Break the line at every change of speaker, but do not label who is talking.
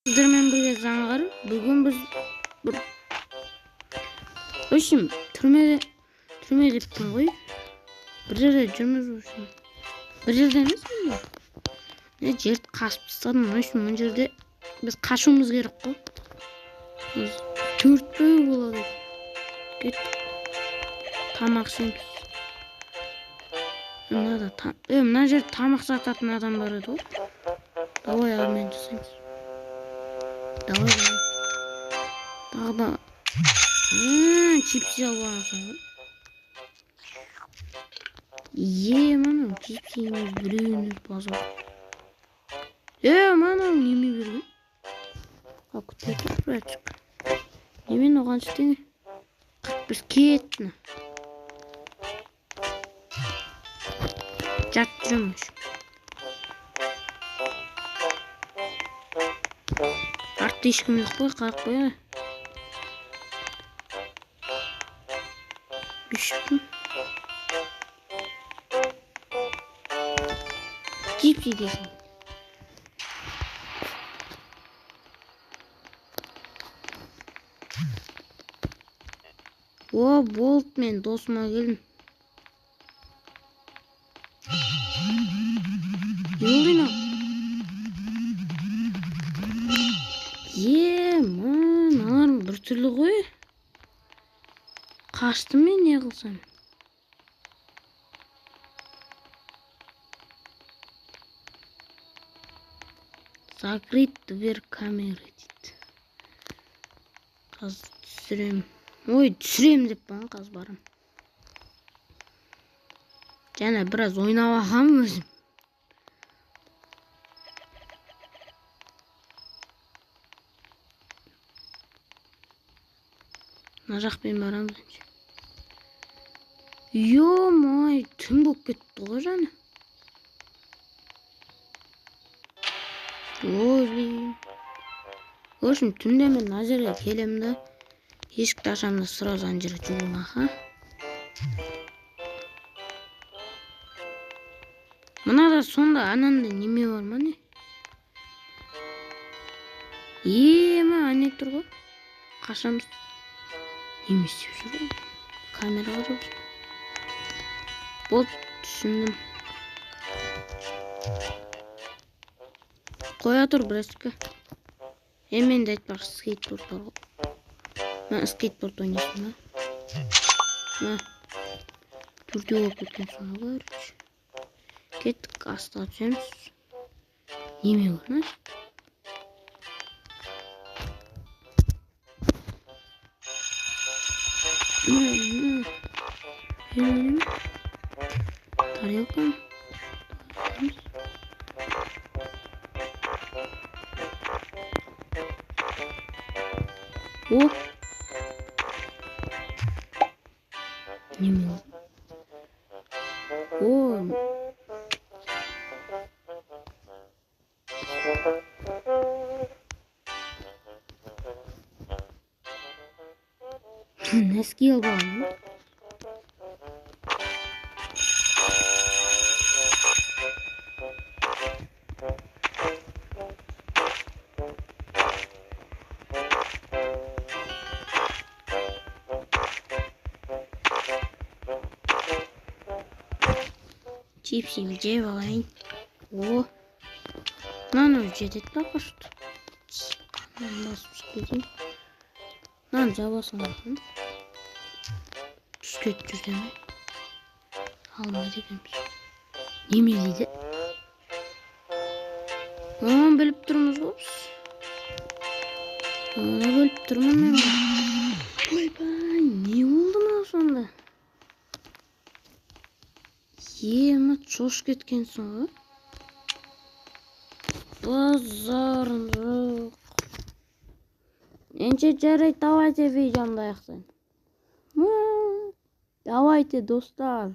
Sizlerмен birге жаңғыр. Бүгін біз бір өшім түрме деппін ғой. Бір жерде жүрміз өшім. Бір жерде емес пе? Мен жерді қасып тастадым. Өшім бұл жерде біз қашуымыз керек қой. Біз төртеу болады. Кет. Тамақ ішеміз. Мына жерде тамақ сататын адам бар еді ғой. Давай алмен жасаймыз. Давай. Тағы да. Чипси алғансың ғой. Мана чипси емес біреуіңіз базар. Мана неме берген. Күте тұр, братчик. Немен оған істеңе. Біз кеттіні. Жат жүрміш. Артта ешкім жоқ қой, қарық қой. Ешкім. Чипси дейсің. Болды, мен досыма келдім. Не болды ма? Мыналарың бір түрлі ғой. Қашты мен не қылсам? Закрыть дверь камеры дейді. Қазір түсірем. Түсірем деп баған қаз барым. Және біраз ойнап ағам өзім. Мына жақпен барамыз. Йо-май, түн болып кетті ғой жаны. Өшім түнде мен мына жерге келем да, есікті ашамда сразу ана жерге жүгірем аха. Мынада сонда анандай неме бар ма не? Ане тұр ғой. Қашамыз. Неме істеп жүр ғой. Камераға жоқ. Болды, түсіндім. Қоя тұр біразка. Мен де айтпақшы скейтборд бар ғой. Мен скейтборд ойнайсың ба? Түрде болып кеткен соны көріш. Кеттік, астыға түсеміз. Неме көрінаш? Тарелка. Неме. Носки албағым. Чипсimi жеп алайын. Мынаны жетеді ба қашты? Басып кетейін. Мынаны жабасың бақын. Түскет жүрден ме? Алма дегенбіз. Неме дейді? Біліп тұрмыз ғой. Біліп тұрмын мен. Ойбай, не болды ма сонда? Шош кеткенсің ғой. Базарым жоқ. Енше жарайды, давайте видеомды аяқтайын. Давайте, достар.